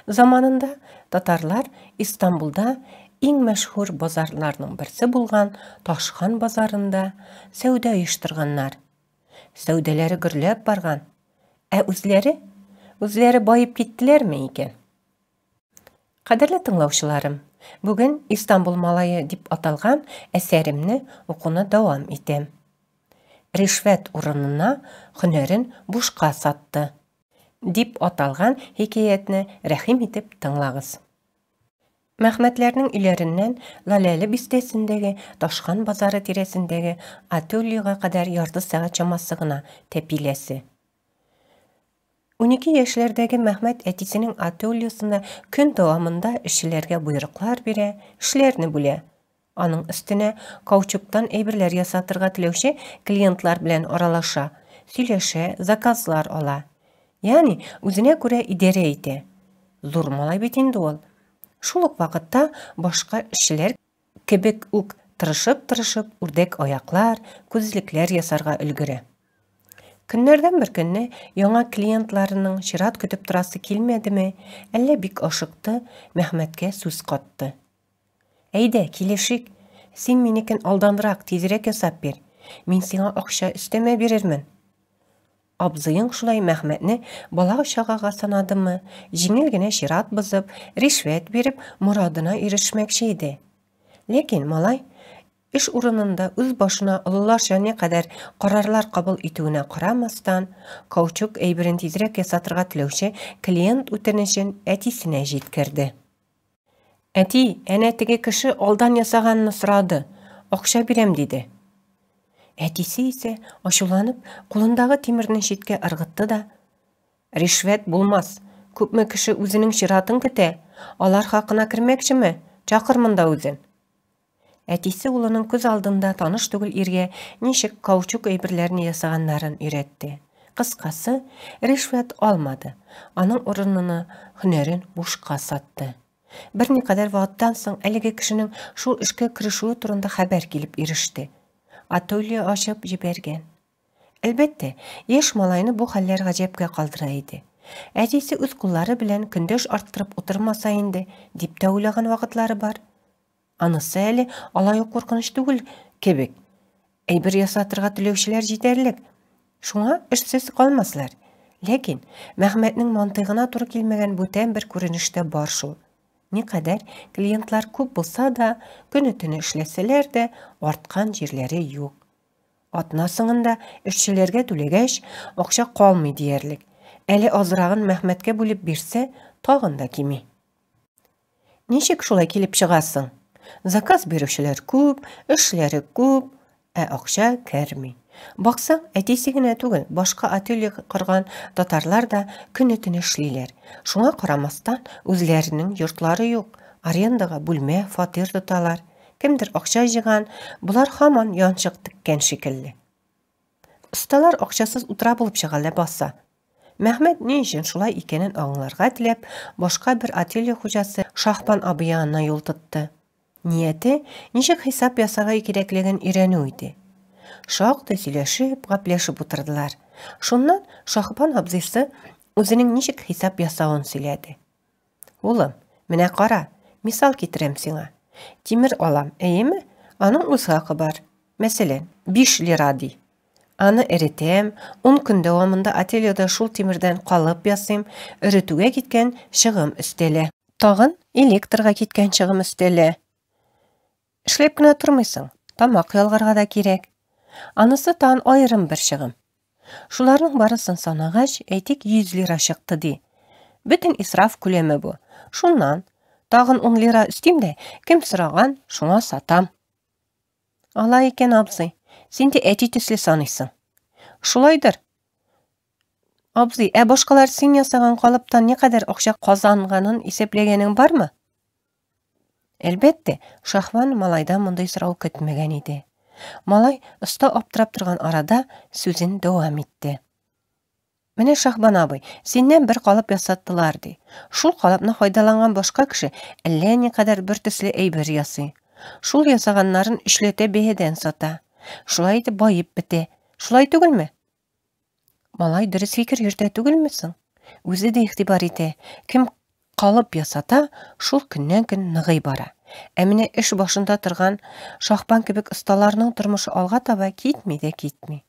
Zamanında татарлар İstanbul'da иң мәшһүр базарларның берсе булган Ташхан базарында сәүдә оештырганнар. Сәүдәләре гөрләп барган. Үзләре байып киттеләрме икән? Кадерле тыңлаучыларым, бүген Истанбул малайы дип аталган әсәремне укуны дәвам итәм. Ришвәт урынына һөнәрен бушка сатты дип аталган хикәятне рәхим итеп тыңлагыз. Мәхмәтләрнең өйләреннән Лаләле бистәсендәге Ташхан базары тирәсендәге Атөллига кадәр ярты сәгать чамасы гына тәпиләсе. 12 яшьләрдәге Мәхмәт әтисенең Атөллисында көн дәвамында эшчеләргә буйрыклар бирә, эшләрне бүлә. Аның өстенә каучуктан әйберләр ясатырга теләүче клиентлар белән аралаша, сөйләшә, заказлар ала. Ягъни үзенә күрә идарә итә. Зур малай бит инде ул. Шул ук вакытта башка эшчеләр кебек үк тырышып үрдәк аяклар, күзлекләр ясарга өлгерә. Көннәрдән бер көнне яңа клиентларының чират көтеп торасы килмәдеме, әллә бик ашыкты, Мәхмәткә сүз катты. Әйдә, килешик, син минекен алданрак тизрәк ясап бир. Мин сиңа акча өстәмә бирермен. Абзыең шулай Мәхмәтне бала чагага санадымы, җиңел генә чират бозып, ришвәт биреп, морадына ирешмәкче иде. Ләкин малай эш урынында үз башына олыларча не кадәр карарлар кабул итүенә карамастан, каучук әйберен тизрәк ясатырга теләүче клиент үтенечен әтисенә җиткерде. Әти, әнә теге кеше алдан ясаганны сорады, акча бирәм диде. Әтисе исә ачуланып, кулындагы тимерне читкә ыргытты да: "Ришвәт булмас. Күпме кеше үзенең чиратын көтә. Алар хакына кермәкчеме? Чакыр монда үзен." Әтисе улының күз алдында таныш түгел иргә ничек каучук әйберләрне ясаганнарын өйрәтте. Кыскасы, ришвәт алмады. Аның урынына һөнәрен бушка сатты. Берникадәр вакыттан соң әлеге кешенең шул эшкә керешүе турында хәбәр килеп иреште. Атөлле ачып җибәргән. Әлбәттә, яшь малайны бу хәлләр гаҗәпкә калдыра иде. Әтисе үз куллары белән көндәш арттырып утырмаса инде, дип тә уйлаган вакытлары бар. Анысы әле алай ук куркыныч түгел кебек. Әйбер ясатырга теләүчеләр җитәрлек. Шуңа эшсез калмаслар. Ләкин Мәхмәтнең мантыйгына туры килмәгән бүтән бер күренештә бар шул. Никадәр клиентлар күп булса да, көне-төне эшләсәләр дә, арткан җирләре юк. Атна соңында эшчеләргә түләгәч, акча калмый диярлек. Әле азрагын Мәхмәткә бүлеп бирсә, тагын да кими. Ничек шулай килеп чыгасың? Заказ бирүчеләр күп, эшләре күп, акча керми. Баксаң, әтисе генә түгел, башка ателье корган татарлар да көне-төне эшлиләр. Шуңа карамастан, үзләренең йортлары юк, арендага бүлмә, фатир тоталар. Кемдер акча җыйган, булар һаман янчык теккән шикелле. Осталар акчасыз утыра булып чыгалар баса. Мәхмәт ни өчен шулай икәнен аңларга теләп, башка бер ателье хуҗасы Шахбан абый янына юл тотты. Нияте ничек хисап ясарга кирәклеген өйрәнү иде. Шактый сөйләшеп, гапләшеп утырдылар. Шуннан Шахбан абзыйсы үзенең ничек хисап ясавын сөйләде. Улым, менә кара, мисал китерәм сиңа. Тимер алам, әйеме? Аның үз хакы бар. Мәсәлән, 5 лира ди. Аны эретәм, 10 көн дәвамында ательеда шул тимердән калып ясыйм, эретүгә киткән чыгым өстәле. Тагын электрга киткән чыгым өстәле. Эшләп кенә тормыйсың, тамак ялгарга да кирәк. Анысы тан айрым бер чыгым. Шуларның барысын санагач, әйтик 100 лира чыкты ди. Бөтен исраф күләме бу. Шуннан тагын 10 лира өстим дә, кем сораган, шуңа сатам. Алай икән абзый, син дә әти төсле саныйсың. Шулайдыр. Абзый, башкалар син ясаган калыптан ни кадәр акча казанганын исәпләгәнең бармы? Әлбәттә, Шахван малайдан мондай сорау көтмәгән иде. Малай оста аптырап торган арада сүзен дәвам итте. Менә Шахбан абый, синнән бер калып ясаттылар ди. Шул калыпны файдаланган башка кеше әллә ни кадәр бер төсле әйбер ясый. Шул ясаганнарын эшләтә бәядән сата. Шулай итеп байып бетә. Шулай түгелме? Малай дөрес фикер йөртә түгелме соң? Үзе дә игътибар итә. Кем Қалып ясата, шул көннән көн ныгый бара. Әміне эш башында торган Шахбан кебек осталарның тормышы алга таба китми дә китми.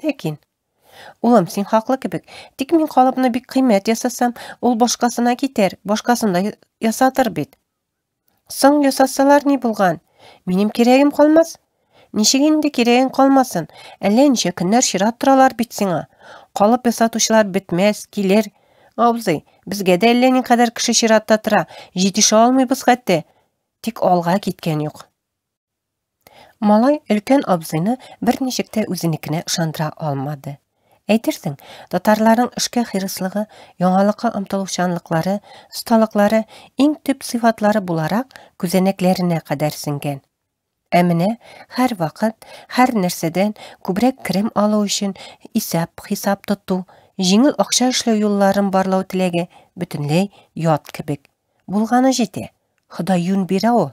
Ләкин, улым, син хаклы кебек, тик мин калыпны бик кыйммәт ясасам, ул башкасына китәр, башкасында ясатыр бит. Соң ясасалар ни булган? Минем кирәгем калмас? Ничек инде кирәгең калмасын? Әллә ничә көннәр чират торалар бит сиңа. Калып ясатучылар бетмәс, килер. Абзый, безгә дә әллә никадәр кеше чиратта тора, җитешә алмыйбыз хәтта. Тик алга киткән юк. Малай өлкән абзыйны берничек тә үзенекенә ышандыра алмады. Әйтерсең, татарларның эшкә хирыслыгы, яңалыкка омтылучанлыклары, осталыклары иң төп сыйфатлары буларак күзәнәкләренә кадәр сеңгән. Ә менә һәр вакыт, һәр нәрсәдән күбрәк керем алу өчен хисап тоту, җиңел акча эшләү юлларын барлау теләге бөтенләй ят кебек. Булганы җитә. Ходай юн бирә ул.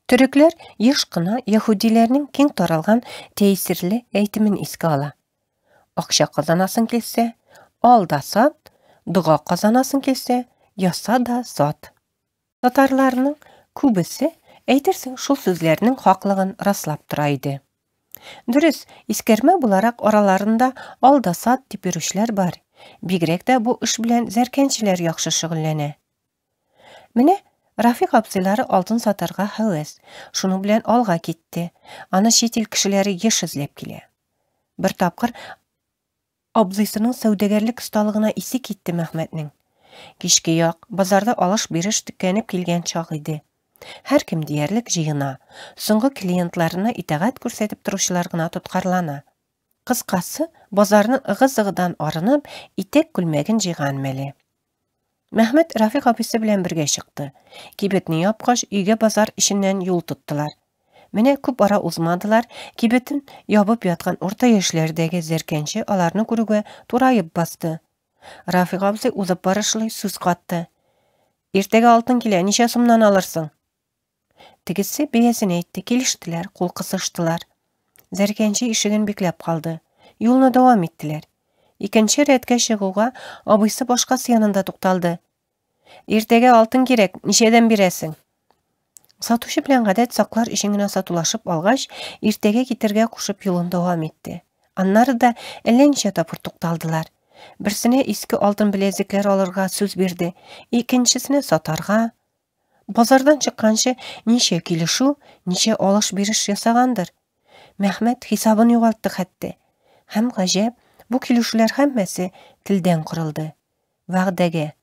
Төрекләр еш кына яһудиләрнең киң таралган тәэсирле әйтемен искә ала. Акча казанасың килсә, ал да сат, дуга казанасың килсә, яса да сат. Татарларның күбесе әйтерсең шул сүзләрнең хаклыгын раслап тора иде. Дөрес, искәрмә буларак араларында ал да сат дип йөрүчеләр бар. Бигрәк тә бу эш белән зәркәнчеләр яхшы шөгыльләнә. Менә Рафик абзыйлары алтын сатарга һәвәс. Шуның белән алга китте. Аны чит ил кешеләре еш эзләп килә. Бер тапкыр абзыйсының сәүдәгәрлек осталыгына исе китте Мәхмәтнең. Кичке як базарда алыш-биреш төкәнеп килгән чак иде. Һәркем диярлек җыена. Соңгы клиентларына итәгать күрсәтеп торучылар гына тоткарлана. Кыскасы, базарның ыгы-зыгыдан арынып, итәк күлмәген җыйган мәле. Мәхмәт Рафик абыйсы белән бергә чыкты. Кибетне япкач, өйгә базар ишеннән юл тоттылар. Менә күп ара узмадылар, кибетен ябып яткан урта яшьләрдәге зәркәнче аларны күрүгә турайып басты. Рафик абзый узып барышлый сүз катты. Иртәгә алтын килә, ничә сумнан алырсың? Тегесе бәясен әйтте, килештеләр, кул кысыштылар. Зәркәнче ишеген бикләп калды. Юлны дәвам иттеләр. Икенче рәткә чыгуга абыйсы башкасы янында тукталды. Иртәгә алтын кирәк, ничәдән бирәсең? Сатучы белән гадәт саклар өчен генә сатулашып алгач, иртәгә китергә кушып юлын дәвам итте. Аннары да әллә ничә тапкыр тукталдылар. Берсенә иске алтын беләзекләр алырга сүз бирде, икенчесенә сатарга. Базардан чыкканчы ничә килешү, ничә алыш-биреш ясагандыр. Мәхмәт хисабын югалтты хәтта. Һәм гаҗәп, бу килешүләр һәммәсе телдән кырылды. Вәгъдәгә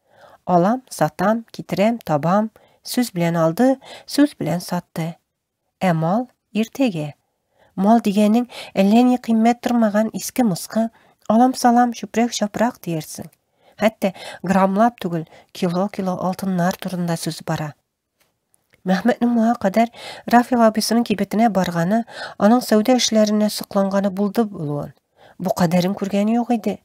алам, сатам, китерәм, табам, сүз белән алды, сүз белән сатты. Ә мал иртәгә. Мал дигәнең әллә ни кыйммәт тормаган иске мыскы, алам-салам, чүпрәк-чапрак диярсең. Хәтта граммлап түгел, кило алтыннар турында сүз бара. Мәхмәтнең моңа кадәр Рафик абыйсының кибетенә барганы, аның сәүдә эшләренә сокланганы булды булуын. Бу кадәрен күргән юк иде.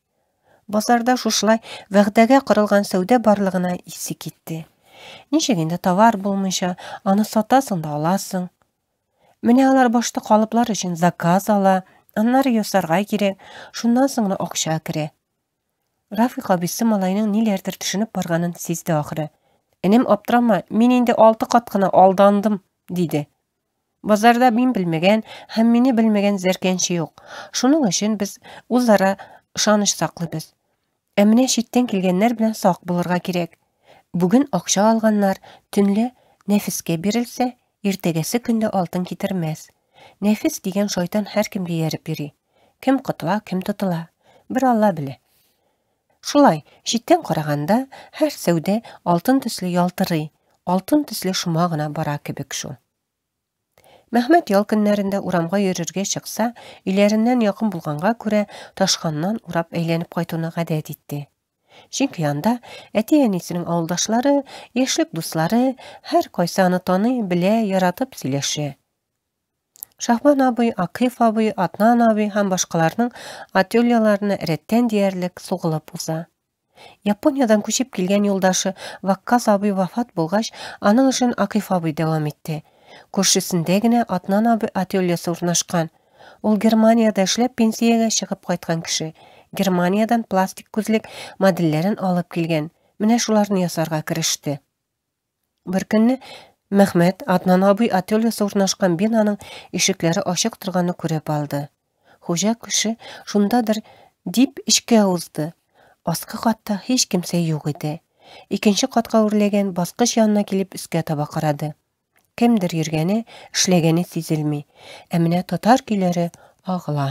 Базарда шушылай вәгъдәгә кырылган сәүдә барлыгына исе китте. Ничек инде товар булмыйча, аны сатасың да аласың. Менә алар башта калыплар өчен заказ ала, аннары ясарга кирәк, шуннан соң гына акча керә. Рафик абыйсы малайның ниләрдер төшенеп барганын сизде ахыры. Энем аптырама, мин инде 6 кат кына алдандым, диде. Базарда мин белмәгән һәм мине белмәгән зәркәнче юк. Шуның өчен без үзара ышаныч саклыйбыз. Ә менә читтән килгәннәр белән сак булырга кирәк. Бүген акча алганнар төнлә нәфескә бирелсә, иртәгәсе көндә алтын китермәс. Нәфис дигән шайтан һәркемгә ярып йөри. Кем котыла, кем тотыла, бер Алла белә. Шулай, читтән караганда, һәр сәүдә алтын төсле ялтырый, алтын төсле шома гына бара кебек шул. Мәхмәт ял көннәрендә урамга йөрергә чыкса, өйләреннән якын булганга күрә Ташханнан урап әйләнеп кайтуны гадәт итте. Чөнки анда әти-әнисенең авылдашлары, яшьлек дуслары, һәр кайсы аны таный, белә, яратып сөйләшә. Шахбан абый, Акыйф абый, Атнан абый һәм башкаларның ательяларына рәттән диярлек сугылып уза. Япониyadan күчеп килгән юлдашы Ваккас абый вафат булгач, аның эшен Акыйф абый дәвам итте. Күршесендә генә Атнан абый ательясы урнашкан. Ул Германияда эшләп пенсиягә чыгып кайткан кеше. Германиядан пластик күзлек модельләрен алып килгән. Менә шуларны ясарга кереште. Бер көнне Мәхмәт Аднан абый ательесі урнашкан бинаның ишекләре ачык торганны күреп алды. Хуҗа кеше шундадыр дип эчкә узды. Аскы катта һич кимсә юк иде. Икенче катка үрләгән баскыч янына килеп өскә таба карады. Кемдер йөргәне, эшләгәне сизелми. Ә менә татар көйләре агыла.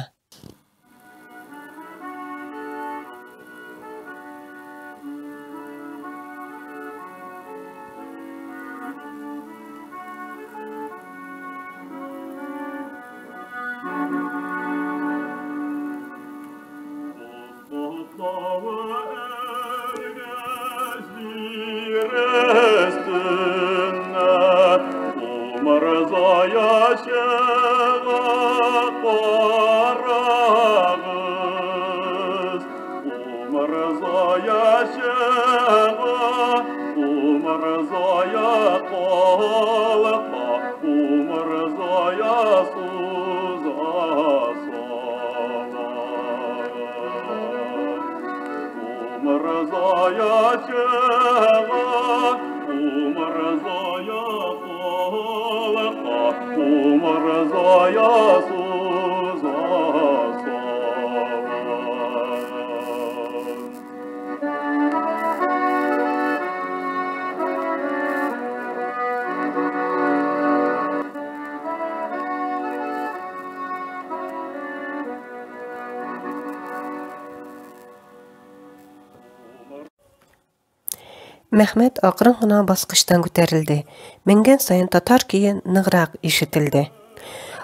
Мәхмәт акрын гына баскычтан күтәрелде. Менгән саен татар көе ныграк ишетелде.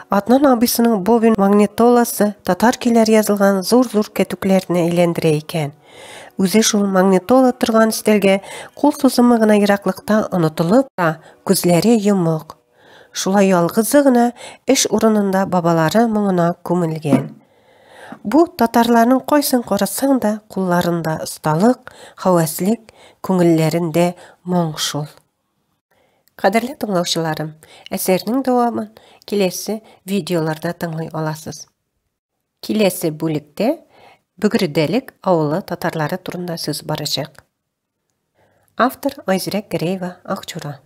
Аднан абысының бобин магнитоласы татар көйләр язылган зур-зур кәтүкләрне әйләндерә икән. Үзе шул магнитола торган өстәлгә кул сузымы гына ераклыкта онытылып, күзләре йомык. Шулай ялгызы гына эш урынында бабалары моңына күмелгән. Бу татарларның кайсын карасаң да кулларында осталык, хәвәслек, күңелләрендә моң шул. Кадерле тыңлаучыларым, әсәрнең дәвамын киләсе видеоларда тыңлый аласыз. Киләсе бүлектә Бөгрүдәлек авылы татарлары турында сүз барачак. Автор Айзирә Гәрәева, Акчура.